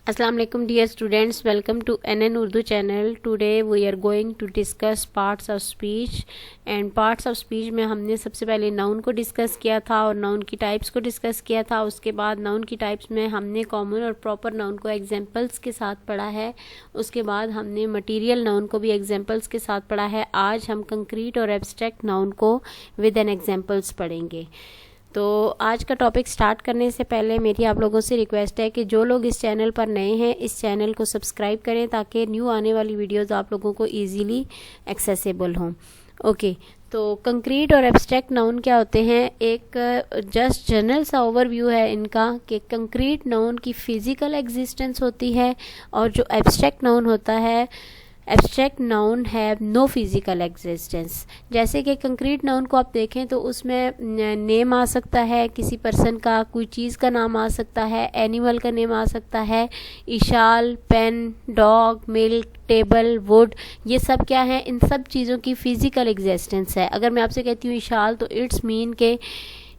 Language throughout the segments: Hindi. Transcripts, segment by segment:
अस्सलाम वालेकुम dear students, welcome to NN Urdu channel. Today we are going to discuss parts of speech and parts of speech में हमने सबसे पहले नाउन को डिस्कस किया था और नाउन की टाइप्स को डिस्कस किया था। उसके बाद नाउन की टाइप्स में हमने कॉमन और प्रॉपर नाउन को एग्जांपल्स के साथ पढ़ा है। उसके बाद हमने मटेरियल नाउन को भी एग्जांपल्स के साथ पढ़ा है। आज हम कंक्रीट और एब्स्ट्रैक्ट नाउन को विद एन एग्जांपल्स पढ़ेंगे। तो आज का टॉपिक स्टार्ट करने से पहले मेरी आप लोगों से रिक्वेस्ट है कि जो लोग इस चैनल पर नए हैं इस चैनल को सब्सक्राइब करें ताकि न्यू आने वाली वीडियोस आप लोगों को इजीली एक्सेसिबल हों। ओके, तो कंक्रीट और एब्स्ट्रैक्ट नाउन क्या होते हैं? एक जस्ट जनरल सा ओवरव्यू है इनका कि कंक्रीट नाउन की फिजिकल एग्जिस्टेंस होती है और जो एब्स्ट्रैक्ट नाउन होता है, abstract noun have no physical existence. जैसे कि कंक्रीट नाउन को आप देखें तो उसमें नेम आ सकता है किसी पर्सन का, कोई चीज़ का नाम आ सकता है, एनिमल का नेम आ सकता है, इशाल, pen, dog, milk, table, wood, ये सब क्या है? इन सब चीज़ों की फिजिकल एग्जिस्टेंस है। अगर मैं आपसे कहती हूँ इशाल तो इट्स मीन के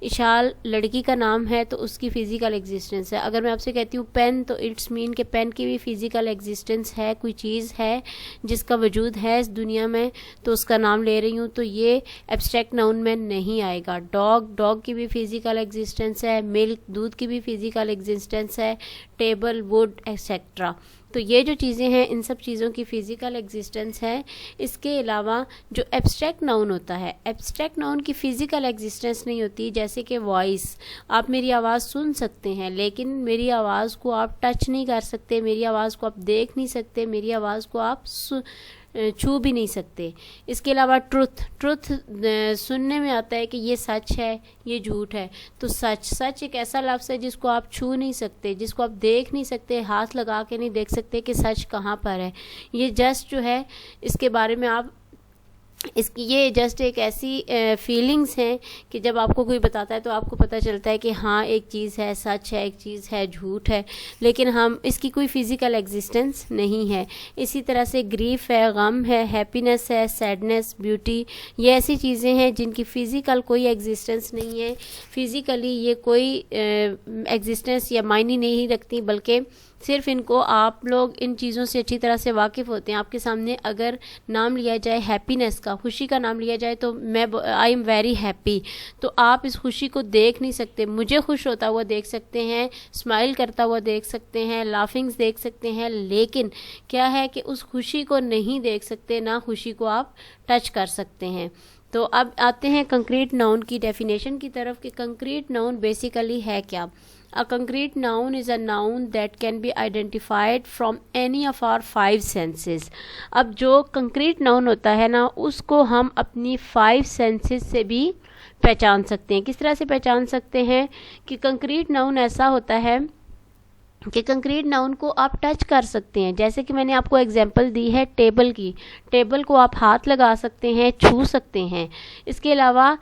इशाल लड़की का नाम है तो उसकी फ़िज़िकल एग्जिस्टेंस है। अगर मैं आपसे कहती हूँ पेन तो इट्स मीन के पेन की भी फ़िज़िकल एग्जिस्टेंस है, कोई चीज़ है जिसका वजूद है इस दुनिया में तो उसका नाम ले रही हूँ, तो ये एब्स्ट्रैक्ट नाउन में नहीं आएगा। डॉग की भी फ़िज़िकल एग्जिस्टेंस है, मिल्क दूध की भी फ़िज़िकल एग्जिस्टेंस है, टेबल, वुड एक्सेट्रा। तो ये जो चीज़ें हैं इन सब चीज़ों की फ़िज़िकल एग्जिस्टेंस है। इसके अलावा जो एब्स्ट्रैक्ट नाउन होता है, एब्स्ट्रैक्ट नाउन की फ़िज़िकल एग्जिस्टेंस नहीं होती। जैसे कि वॉइस, आप मेरी आवाज़ सुन सकते हैं लेकिन मेरी आवाज़ को आप टच नहीं कर सकते, मेरी आवाज़ को आप देख नहीं सकते, मेरी आवाज़ को आप छू भी नहीं सकते। इसके अलावा ट्रुथ सुनने में आता है कि ये सच है, ये झूठ है। तो सच एक ऐसा लफ्ज़ है जिसको आप छू नहीं सकते, जिसको आप देख नहीं सकते, हाथ लगा के नहीं देख सकते कि सच कहाँ पर है। ये जस्ट जो है इसके बारे में आप इसकी ये जस्ट एक ऐसी फीलिंग्स हैं कि जब आपको कोई बताता है तो आपको पता चलता है कि हाँ एक चीज़ है सच है, एक चीज़ है झूठ है, लेकिन हम इसकी कोई फिज़िकल एग्जिस्टेंस नहीं है। इसी तरह से ग्रीफ है, गम है, हैप्पीनेस है, सैडनेस, ब्यूटी, ये ऐसी चीज़ें हैं जिनकी फ़िज़िकल कोई एग्जिस्टेंस नहीं है। फिज़िकली ये कोई एग्जिस्टेंस या मायने नहीं रखती, बल्कि सिर्फ इनको आप लोग इन चीज़ों से अच्छी तरह से वाकिफ़ होते हैं। आपके सामने अगर नाम लिया जाए हैप्पीनेस का, खुशी का नाम लिया जाए तो आई एम वेरी हैप्पी, तो आप इस खुशी को देख नहीं सकते। मुझे खुश होता हुआ देख सकते हैं, स्माइल करता हुआ देख सकते हैं, लाफिंग्स देख सकते हैं, लेकिन क्या है कि उस खुशी को नहीं देख सकते, ना खुशी को आप टच कर सकते हैं। तो अब आते हैं कंक्रीट नाउन की डेफिनेशन की तरफ कि कंक्रीट नाउन बेसिकली है क्या। A concrete noun is a noun that can be identified from any of our five senses. अब जो concrete noun होता है ना उसको हम अपनी 5 senses से भी पहचान सकते हैं। किस तरह से पहचान सकते हैं कि concrete noun ऐसा होता है कि कंक्रीट नाउन को आप टच कर सकते हैं। जैसे कि मैंने आपको एग्जांपल दी है टेबल की, टेबल को आप हाथ लगा सकते हैं, छू सकते हैं। इसके अलावा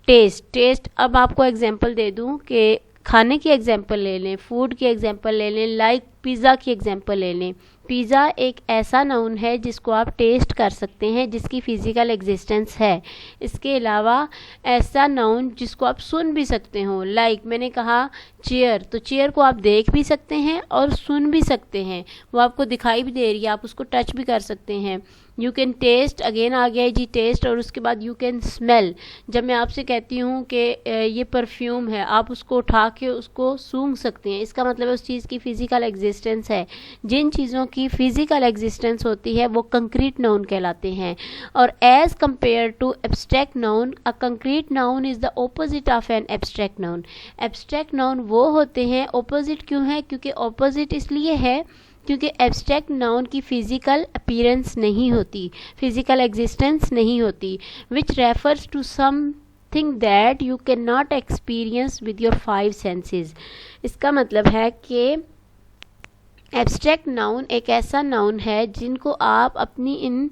टेस्ट अब आपको एग्जांपल दे दूं कि खाने की एग्जांपल ले लें, फूड की एग्जांपल ले लें, लाइक पिज़्ज़ा की एग्जांपल ले लें। पिज़्ज़ा एक ऐसा नाउन है जिसको आप टेस्ट कर सकते हैं, जिसकी फ़िज़िकल एग्जिस्टेंस है। इसके अलावा ऐसा नाउन जिसको आप सुन भी सकते हो, लाइक मैंने कहा चेयर, तो चेयर को आप देख भी सकते हैं और सुन भी सकते हैं, वो आपको दिखाई भी दे रही है, आप उसको टच भी कर सकते हैं। यू कैन टेस्ट, अगेन आ गया है जी टेस्ट, और उसके बाद यू कैन स्मेल। जब मैं आपसे कहती हूँ कि ये परफ्यूम है, आप उसको उठा के उसको सूंघ सकते हैं, इसका मतलब है उस चीज़ की फ़िज़िकल एग्जिस्टेंस है। जिन चीज़ों की फ़िज़िकल एग्जिस्टेंस होती है वो कंक्रीट नाउन कहलाते हैं। और as compared to abstract noun, a concrete noun is the opposite of an abstract noun. Abstract noun वो होते हैं, ऑपोजिट क्यों है? क्योंकि ऑपोजिट इसलिए है क्योंकि एब्स्ट्रैक्ट नाउन की फ़िज़िकल अपीयरेंस नहीं होती, फ़िज़िकल एग्जिस्टेंस नहीं होती, which refers to something that you can not experience with your 5 senses. इसका मतलब है कि एब्स्ट्रैक्ट नाउन एक ऐसा नाउन है जिनको आप अपनी इन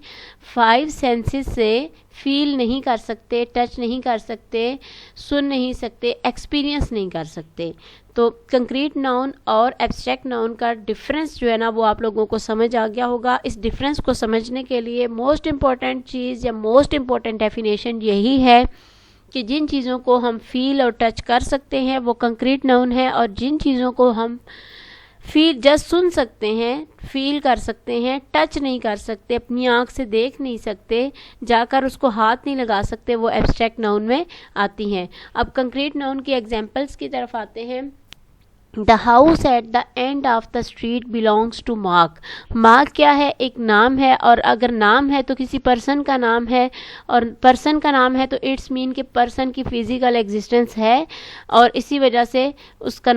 5 सेंसेस से फील नहीं कर सकते, टच नहीं कर सकते, सुन नहीं सकते, एक्सपीरियंस नहीं कर सकते। तो कंक्रीट नाउन और एब्स्ट्रैक्ट नाउन का डिफरेंस जो है ना वो आप लोगों को समझ आ गया होगा। इस डिफरेंस को समझने के लिए मोस्ट इम्पॉर्टेंट चीज़ या मोस्ट इम्पॉर्टेंट डेफिनेशन यही है कि जिन चीज़ों को हम फील और टच कर सकते हैं वो कंक्रीट नाउन है, और जिन चीज़ों को हम फील जस्ट सुन सकते हैं, फील कर सकते हैं, टच नहीं कर सकते, अपनी आंख से देख नहीं सकते, जाकर उसको हाथ नहीं लगा सकते, वो एब्स्ट्रैक्ट नाउन में आती हैं। अब कंक्रीट नाउन की एग्जांपल्स की तरफ आते हैं। The house at the end of the street belongs to Mark. Mark क्या है? एक नाम है, और अगर नाम है तो किसी पर्सन का नाम है, और पर्सन का नाम है तो इट्स मीन कि पर्सन की फिजिकल एग्जिस्टेंस है, और इसी वजह से उसका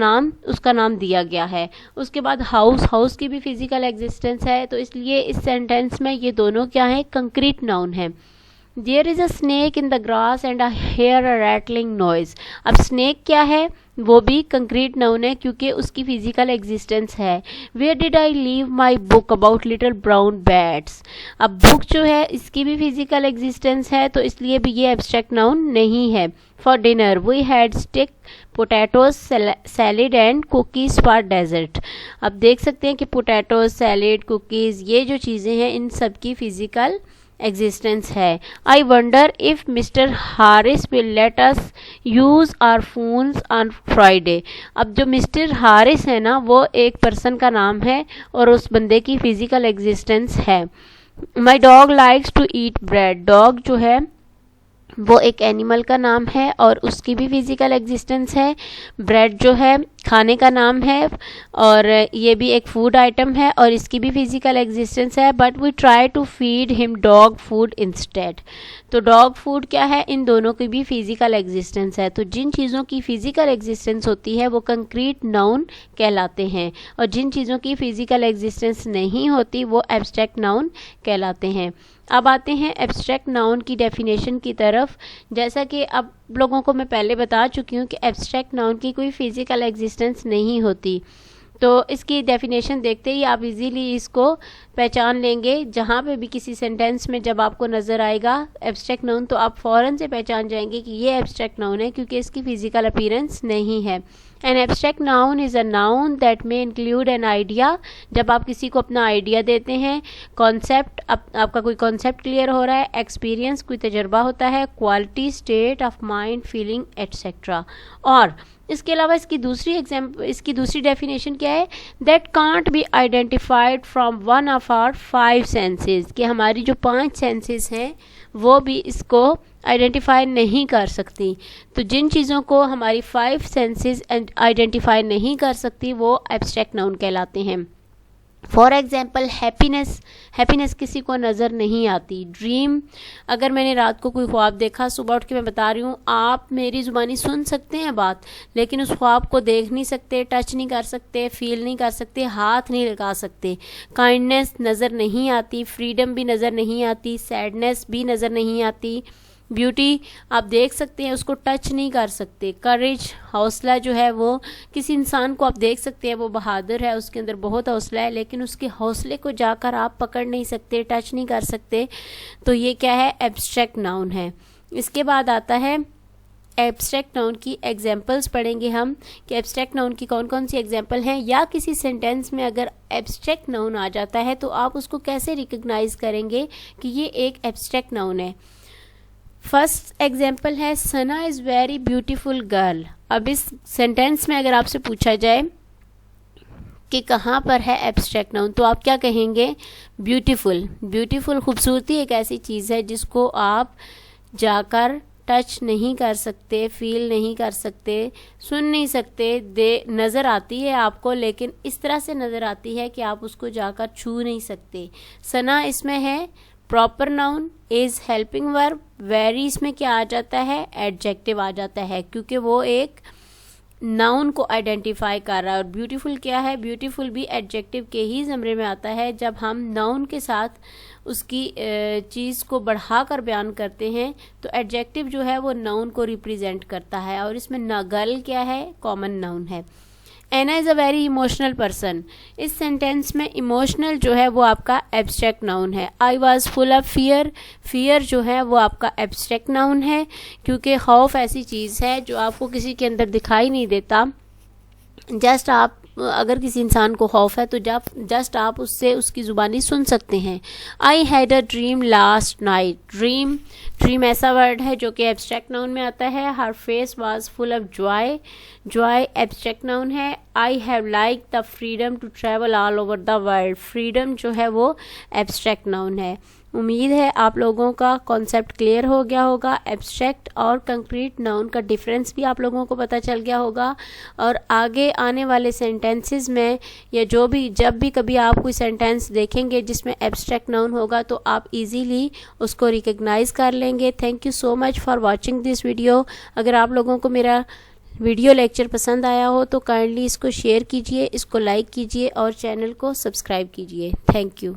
नाम दिया गया है। उसके बाद हाउस की भी फिजिकल एग्जिस्टेंस है, तो इसलिए इस सेंटेंस में ये दोनों क्या है? कंक्रीट नाउन है। There is a snake in the grass and I hear a rattling noise. अब स्नेक क्या है? वो भी कंक्रीट नाउन है क्योंकि उसकी फिजिकल एग्जिस्टेंस है। Where did I leave my book about little brown bats. अब बुक जो है इसकी भी फिजिकल एग्जिस्टेंस है, तो इसलिए भी ये एब्स्ट्रैक्ट नाउन नहीं है। For dinner we had stick potatoes salad and cookies for dessert. अब देख सकते हैं कि पोटैटोज, सैलेड, कुकीज़, ये जो चीज़ें हैं इन सब की फिजिकल एग्जिस्टेंस है। I wonder if mister Harris will let us use our phones on Friday. अब जो मिस्टर हारिस है ना, वो एक पर्सन का नाम है और उस बंदे की फिजिकल एग्जिस्टेंस है। My dog likes to eat bread. Dog जो है वो एक एनिमल का नाम है और उसकी भी फिजिकल एग्जिस्टेंस है। ब्रेड जो है खाने का नाम है, और ये भी एक फूड आइटम है और इसकी भी फिजिकल एग्जिस्टेंस है। But we try to feed him dog food instead. तो डॉग फूड क्या है? इन दोनों की भी फिजिकल एग्जिस्टेंस है। तो जिन चीज़ों की फिजिकल एग्जिस्टेंस होती है वो कंक्रीट नाउन कहलाते हैं, और जिन चीज़ों की फिजिकल एग्जिस्टेंस नहीं होती वो एब्स्ट्रैक्ट नाउन कहलाते हैं। अब आते हैं एब्स्ट्रैक्ट नाउन की डेफिनेशन की तरफ। जैसा कि अब लोगों को मैं पहले बता चुकी हूँ कि एब्स्ट्रैक्ट नाउन की कोई फिजिकल एग्जिस्टेंस नहीं होती, तो इसकी डेफिनेशन देखते ही आप इजीली इसको पहचान लेंगे। जहाँ पे भी किसी सेंटेंस में जब आपको नज़र आएगा एब्स्ट्रैक्ट नाउन, तो आप फ़ौरन से पहचान जाएंगे कि ये एब्स्ट्रैक्ट नाउन है, क्योंकि इसकी फिजिकल अपीयरेंस नहीं है। N abstract noun is a noun that may include an idea. जब आप किसी को अपना आइडिया देते हैं, कॉन्सेप्ट, आपका कोई कॉन्सेप्ट क्लियर हो रहा है, एक्सपीरियंस, कोई तजर्बा होता है, quality, state of mind, feeling etcetera. और इसके अलावा इसकी दूसरी डेफिनेशन क्या है? That can't be identified from one of our 5 senses. कि हमारी जो 5 सेंसेस हैं वो भी इसको आइडेंटिफाई नहीं कर सकती। तो जिन चीज़ों को हमारी 5 सेंसेस आइडेंटिफाई नहीं कर सकती वो एब्स्ट्रैक्ट नाउन कहलाते हैं। फॉर एग्जाम्पल हैप्पीनेस किसी को नज़र नहीं आती। ड्रीम, अगर मैंने रात को कोई ख्वाब देखा, सुबह उठ के मैं बता रही हूँ, आप मेरी ज़ुबानी सुन सकते हैं बात, लेकिन उस ख्वाब को देख नहीं सकते, टच नहीं कर सकते, फील नहीं कर सकते, हाथ नहीं लगा सकते। काइंडनेस नज़र नहीं आती, फ्रीडम भी नज़र नहीं आती, सैडनेस भी नज़र नहीं आती। ब्यूटी आप देख सकते हैं, उसको टच नहीं कर सकते। करेज, हौसला जो है वो किसी इंसान को आप देख सकते हैं, वो बहादुर है, उसके अंदर बहुत हौसला है, लेकिन उसके हौसले को जाकर आप पकड़ नहीं सकते, टच नहीं कर सकते। तो ये क्या है? एब्स्ट्रैक्ट नाउन है। इसके बाद आता है एब्स्ट्रैक्ट नाउन की एग्जाम्पल्स पढ़ेंगे हम कि एब्स्ट्रैक्ट नाउन की कौन कौन सी एग्जाम्पल हैं, या किसी सेंटेंस में अगर एब्स्ट्रैक्ट नाउन आ जाता है तो आप उसको कैसे रिकग्नाइज करेंगे कि ये एक एब्स्ट्रैक्ट नाउन है। फर्स्ट एग्जाम्पल है सना इज़ वेरी ब्यूटीफुल गर्ल। अब इस सेंटेंस में अगर आपसे पूछा जाए कि कहाँ पर है एब्स्ट्रैक्ट नाउन, तो आप क्या कहेंगे? ब्यूटीफुल खूबसूरती एक ऐसी चीज़ है जिसको आप जाकर टच नहीं कर सकते, फील नहीं कर सकते, सुन नहीं सकते, नज़र आती है आपको, लेकिन इस तरह से नज़र आती है कि आप उसको जाकर छू नहीं सकते। सना इसमें है proper noun, is helping verb, very इसमें क्या आ जाता है? एडजेक्टिव आ जाता है, क्योंकि वो एक नाउन को आइडेंटिफाई कर रहा है। और ब्यूटीफुल क्या है? ब्यूटीफुल भी एडजेक्टिव के ही ज़मरे में आता है। जब हम नाउन के साथ उसकी चीज़ को बढ़ाकर बयान करते हैं तो एडजेक्टिव जो है वो नाउन को रिप्रेजेंट करता है, और इसमें गर्ल क्या है? कॉमन नाउन है। Anna is a very emotional person. इस सेंटेंस में इमोशनल जो है वो आपका एब्स्ट्रैक्ट नाउन है। I was full of fear जो है वो आपका एब्स्ट्रैक्ट नाउन है, क्योंकि खौफ ऐसी चीज़ है जो आपको किसी के अंदर दिखाई नहीं देता, जस्ट आप अगर किसी इंसान को खौफ है तो जस्ट आप उससे उसकी ज़ुबानी सुन सकते हैं। I had a dream last night. Dream ऐसा वर्ड है जो कि एब्स्ट्रैक्ट नाउन में आता है। Her face was full of joy abstract noun है। I have like the freedom to travel all over the world. Freedom जो है वो एब्स्ट्रैक्ट नाउन है। उम्मीद है आप लोगों का कॉन्सेप्ट क्लियर हो गया होगा। एब्स्ट्रैक्ट और कंक्रीट नाउन का डिफरेंस भी आप लोगों को पता चल गया होगा, और आगे आने वाले सेंटेंसेस में या जब भी कभी आप कोई सेंटेंस देखेंगे जिसमें एब्स्ट्रैक्ट नाउन होगा तो आप इजीली उसको रिकग्नाइज कर लेंगे। Thank you so much for watching this video. अगर आप लोगों को मेरा वीडियो लेक्चर पसंद आया हो तो काइंडली इसको शेयर कीजिए, इसको लाइक कीजिए और चैनल को सब्सक्राइब कीजिए। Thank you.